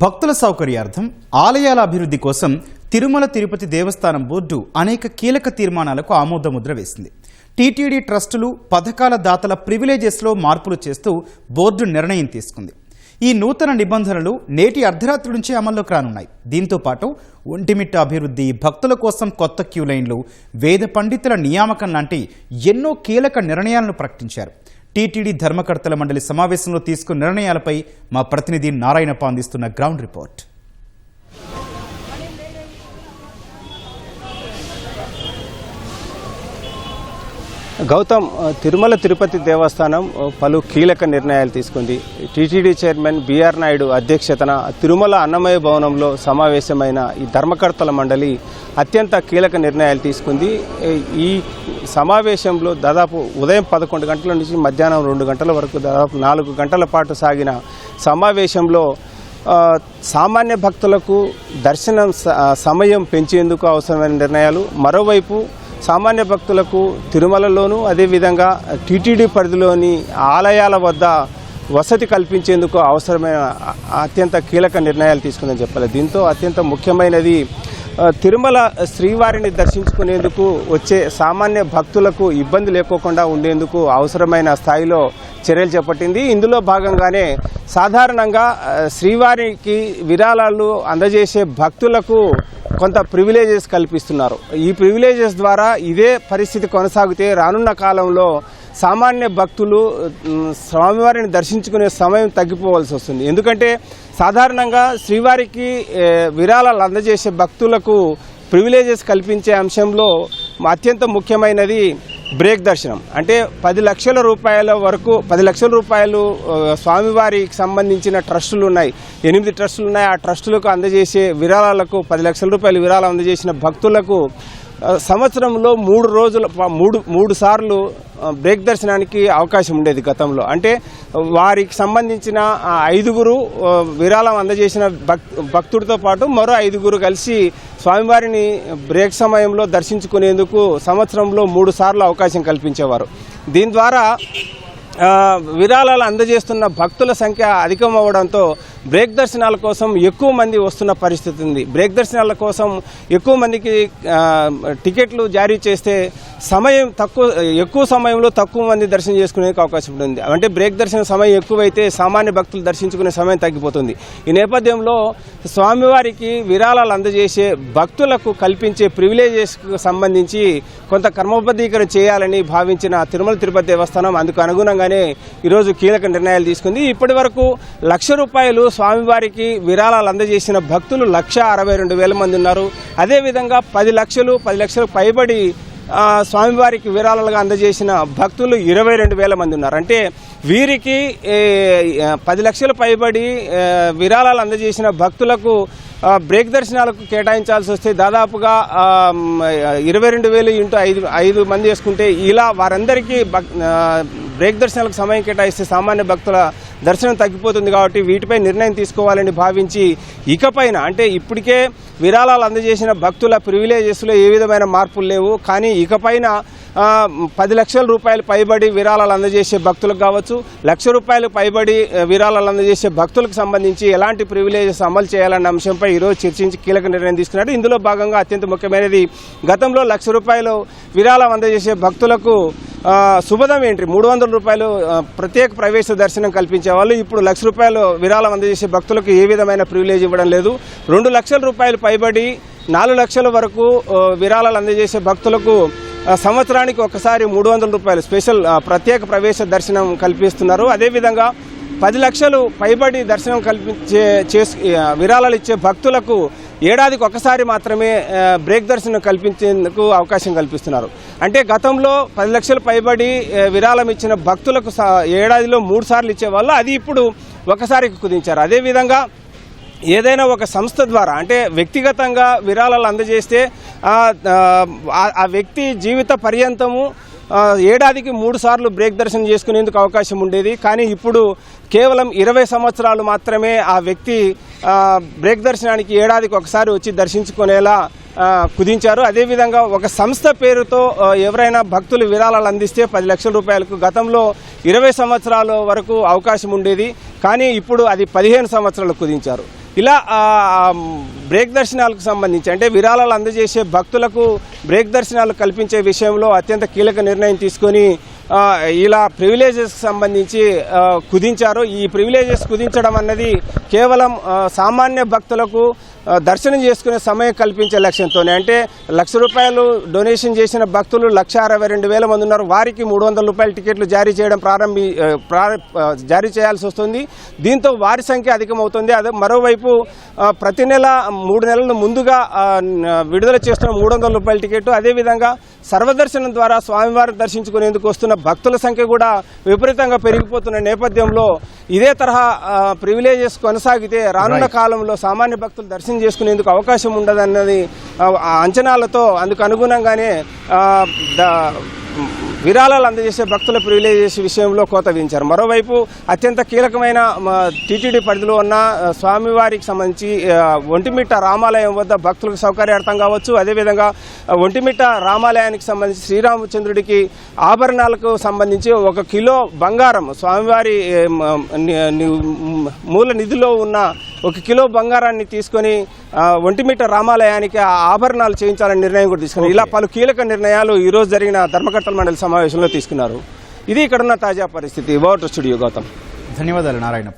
భక్తుల సౌకర్యార్థం ఆలయాల అభివృద్ధి కోసం తిరుమల తిరుపతి దేవస్థానం బోర్డు అనేక కీలక తీర్మానాలకు ఆమోదముద్ర వేసింది. టీటీడీ ట్రస్టులు పథకాల దాతల ప్రివిలేజెస్లో మార్పులు చేస్తూ బోర్డు నిర్ణయం తీసుకుంది. ఈ నూతన నిబంధనలు నేటి అర్ధరాత్రి నుంచి అమల్లోకి రానున్నాయి. దీంతో పాటు ఒంటిమిట్ట అభివృద్ధి, భక్తుల కోసం కొత్త క్యూ లైన్లు, వేద పండితుల నియామకం లాంటి ఎన్నో కీలక నిర్ణయాలను ప్రకటించారు. టీటీడీ ధర్మకర్తల మండలి సమావేశంలో తీసుకున్న నిర్ణయాలపై మా ప్రతినిధి నారాయణప్ప అందిస్తున్న గ్రౌండ్ రిపోర్ట్. గౌతమ్, తిరుమల తిరుపతి దేవస్థానం పలు కీలక నిర్ణయాలు తీసుకుంది. టీటీడీ చైర్మన్ బిఆర్ నాయుడు అధ్యక్షతన తిరుమల అన్నమయ్య భవనంలో సమావేశమైన ఈ ధర్మకర్తల మండలి అత్యంత కీలక నిర్ణయాలు తీసుకుంది. ఈ సమావేశంలో దాదాపు ఉదయం 11 గంటల నుంచి మధ్యాహ్నం 2 గంటల వరకు దాదాపు 4 గంటల పాటు సాగిన సమావేశంలో సామాన్య భక్తులకు దర్శనం సమయం పెంచేందుకు అవసరమైన నిర్ణయాలు, మరోవైపు సామాన్య భక్తులకు తిరుమలలోనూ అదేవిధంగా టీటీడీ పరిధిలోని ఆలయాల వద్ద వసతి కల్పించేందుకు అవసరమైన అత్యంత కీలక నిర్ణయాలు తీసుకుందని చెప్పాలి. దీంతో అత్యంత ముఖ్యమైనది తిరుమల శ్రీవారిని దర్శించుకునేందుకు వచ్చే సామాన్య భక్తులకు ఇబ్బంది లేకోకుండా ఉండేందుకు అవసరమైన స్థాయిలో చర్యలు చేపట్టింది. ఇందులో భాగంగానే సాధారణంగా శ్రీవారికి విరాళాలు అందజేసే భక్తులకు కొంత ప్రివిలేజెస్ కల్పిస్తున్నారు. ఈ ప్రివిలేజెస్ ద్వారా ఇదే పరిస్థితి కొనసాగితే రానున్న కాలంలో సామాన్య భక్తులు స్వామివారిని దర్శించుకునే సమయం తగ్గిపోవాల్సి వస్తుంది. ఎందుకంటే సాధారణంగా శ్రీవారికి విరాళాలు అందజేసే భక్తులకు ప్రివిలేజెస్ కల్పించే అంశంలో అత్యంత ముఖ్యమైనది బ్రేక్ దర్శనం. అంటే 10 లక్షల రూపాయల వరకు 10 లక్షల రూపాయలు స్వామివారికి సంబంధించిన ట్రస్టులు ఉన్నాయి, 8 ట్రస్టులు ఉన్నాయి. ఆ ట్రస్టులకు అందజేసే విరాళాలకు 10 లక్షల రూపాయలు విరాళం అందజేసిన భక్తులకు సంవత్సరంలో 3 సార్లు బ్రేక్ దర్శనానికి అవకాశం ఉండేది గతంలో. అంటే వారికి సంబంధించిన 5గురు విరాళం అందజేసిన భక్తుడితో పాటు మరో 5గురు కలిసి స్వామివారిని బ్రేక్ సమయంలో దర్శించుకునేందుకు సంవత్సరంలో 3 సార్లు అవకాశం కల్పించేవారు. దీని ద్వారా విరాళాలు అందజేస్తున్న భక్తుల సంఖ్య అధికమవడంతో బ్రేక్ దర్శనాల కోసం ఎక్కువ మంది వస్తున్న పరిస్థితి ఉంది. బ్రేక్ దర్శనాల కోసం ఎక్కువ మందికి టికెట్లు జారీ చేస్తే ఎక్కువ సమయంలో తక్కువ మంది దర్శనం చేసుకునేందుకు అవకాశం ఉంటుంది. అంటే బ్రేక్ దర్శన సమయం ఎక్కువైతే సామాన్య భక్తులు దర్శించుకునే సమయం తగ్గిపోతుంది. ఈ నేపథ్యంలో స్వామివారికి విరాళాలు అందజేసే భక్తులకు కల్పించే ప్రివిలేజెస్కు సంబంధించి కొంత క్రమబద్ధీకరణ చేయాలని భావించిన తిరుమల తిరుపతి దేవస్థానం అందుకు అనుగుణంగానే ఈరోజు కీలక నిర్ణయాలు తీసుకుంది. ఇప్పటి వరకు ₹1,00,000 స్వామివారికి విరాళాలు అందజేసిన భక్తులు 1,62,000 మంది ఉన్నారు. అదేవిధంగా 10 లక్షలకు పైబడి స్వామివారికి విరాళాలుగా అందజేసిన భక్తులు 22,000 మంది ఉన్నారు. అంటే వీరికి 10 లక్షలు పైబడి విరాళాలు అందజేసిన భక్తులకు బ్రేక్ దర్శనాలకు కేటాయించాల్సి వస్తే దాదాపుగా 22,000 ఇంటూ 5 మంది వేసుకుంటే ఇలా వారందరికీ బ్రేక్ దర్శనాలకు సమయం కేటాయిస్తే సామాన్య భక్తుల దర్శనం తగ్గిపోతుంది. కాబట్టి వీటిపై నిర్ణయం తీసుకోవాలని భావించి ఇకపైన అంటే ఇప్పటికే విరాళాలు అందజేసిన భక్తుల ప్రివిలేజెస్లో ఏ విధమైన మార్పులు లేవు. కానీ ఇకపైన 10 లక్షల రూపాయలు పైబడి విరాళాలు అందజేసే భక్తులకు కావచ్చు, ₹1,00,000 పైబడి విరాళాలు అందజేసే భక్తులకు సంబంధించి ఎలాంటి ప్రివిలేజెస్ అమలు చేయాలన్న అంశంపై ఈరోజు చర్చించి కీలక నిర్ణయం తీసుకున్నారు. ఇందులో భాగంగా అత్యంత ముఖ్యమైనది గతంలో ₹1,00,000 విరాళం అందజేసే భక్తులకు శుభదం ఏంటి ₹300 ప్రత్యేక ప్రవేశ దర్శనం కల్పించేవాళ్ళు. ఇప్పుడు ₹1,00,000 విరాళం అందజేసే భక్తులకు ఏ విధమైన ప్రివిలేజ్ ఇవ్వడం లేదు. ₹2,00,000 పైబడి 4 లక్షల వరకు విరాళాలు అందజేసే భక్తులకు సంవత్సరానికి ఒకసారి ₹300 స్పెషల్ ప్రత్యేక ప్రవేశ దర్శనం కల్పిస్తున్నారు. అదేవిధంగా 10 లక్షలు పైబడి దర్శనం విరాళాలు ఇచ్చే భక్తులకు ఏడాదికి ఒకసారి మాత్రమే బ్రేక్ దర్శనం కల్పించేందుకు అవకాశం కల్పిస్తున్నారు. అంటే గతంలో 10 లక్షలు పైబడి విరాళం ఇచ్చిన భక్తులకు ఏడాదిలో 3 సార్లు ఇచ్చేవాళ్ళు, అది ఇప్పుడు ఒకసారికి కుదించారు. అదేవిధంగా ఏదైనా ఒక సంస్థ ద్వారా అంటే వ్యక్తిగతంగా విరాళాలు అందజేస్తే ఆ వ్యక్తి జీవిత పర్యంతము ఏడాదికి 3 సార్లు బ్రేక్ దర్శనం చేసుకునేందుకు అవకాశం ఉండేది. కానీ ఇప్పుడు కేవలం 20 సంవత్సరాలు మాత్రమే ఆ వ్యక్తి బ్రేక్ దర్శనానికి ఏడాదికి ఒకసారి వచ్చి దర్శించుకునేలా కుదించారు. అదేవిధంగా ఒక సంస్థ పేరుతో ఎవరైనా భక్తులు విరాళాలు అందిస్తే 10 లక్షల రూపాయలకు గతంలో 20 సంవత్సరాల వరకు అవకాశం ఉండేది, కానీ ఇప్పుడు అది 15 సంవత్సరాలు కుదించారు. ఇలా బ్రేక్ దర్శనాలకు సంబంధించి అంటే విరాళాలు అందజేసే భక్తులకు బ్రేక్ దర్శనాలు కల్పించే విషయంలో అత్యంత కీలక నిర్ణయం తీసుకొని ఇలా ప్రివిలేజెస్కి సంబంధించి కుదించారు. ఈ ప్రివిలేజెస్ కుదించడం అన్నది కేవలం సామాన్య భక్తులకు దర్శనం చేసుకునే సమయం కల్పించే లక్ష్యంతోనే, అంటే ₹1,00,000 డొనేషన్ చేసిన భక్తులు 1,62,000 మంది ఉన్నారు. వారికి ₹300 టికెట్లు జారీ చేయడం జారీ చేయాల్సి వస్తుంది. దీంతో వారి సంఖ్య అధికమవుతుంది. అదే మరోవైపు ప్రతి నెల 3 నెలల ముందుగా విడుదల చేస్తున్న ₹300 టికెట్, అదేవిధంగా సర్వదర్శనం ద్వారా స్వామివారిని దర్శించుకునేందుకు వస్తున్న భక్తుల సంఖ్య కూడా విపరీతంగా పెరిగిపోతున్న నేపథ్యంలో ఇదే తరహా ప్రివిలేజెస్ కొనసాగితే రానున్న కాలంలో సామాన్య భక్తులు దర్శనం చేసుకునేందుకు అవకాశం ఉండదన్నది అంచనాలతో అందుకు అనుగుణంగానే విరాళాలు అందజేసే భక్తుల ప్రివిలేజెస్ విషయంలో కోత విధించారు. మరోవైపు అత్యంత కీలకమైన టీటీడీ పరిధిలో ఉన్న స్వామివారికి సంబంధించి ఒంటిమిట్ట రామాలయం వద్ద భక్తులకు సౌకర్యార్థం కావచ్చు, అదేవిధంగా ఒంటిమిట్ట రామాలయానికి సంబంధించి శ్రీరామచంద్రుడికి ఆభరణాలకు సంబంధించి 1 కిలో బంగారం స్వామివారి మూల నిధిలో ఉన్న 1 కిలో బంగారాన్ని తీసుకొని ఒంటిమిట్ట రామాలయానికి ఆభరణాలు చేయించాలని నిర్ణయం కూడా తీసుకున్నారు. ఇలా పలు కీలక నిర్ణయాలు ఈ రోజు జరిగిన ధర్మకర్తల మండలి సమావేశంలో తీసుకున్నారు. ఇది ఇక్కడున్న తాజా పరిస్థితి. Over to studio Gautam. ధన్యవాదాలు నారాయణ.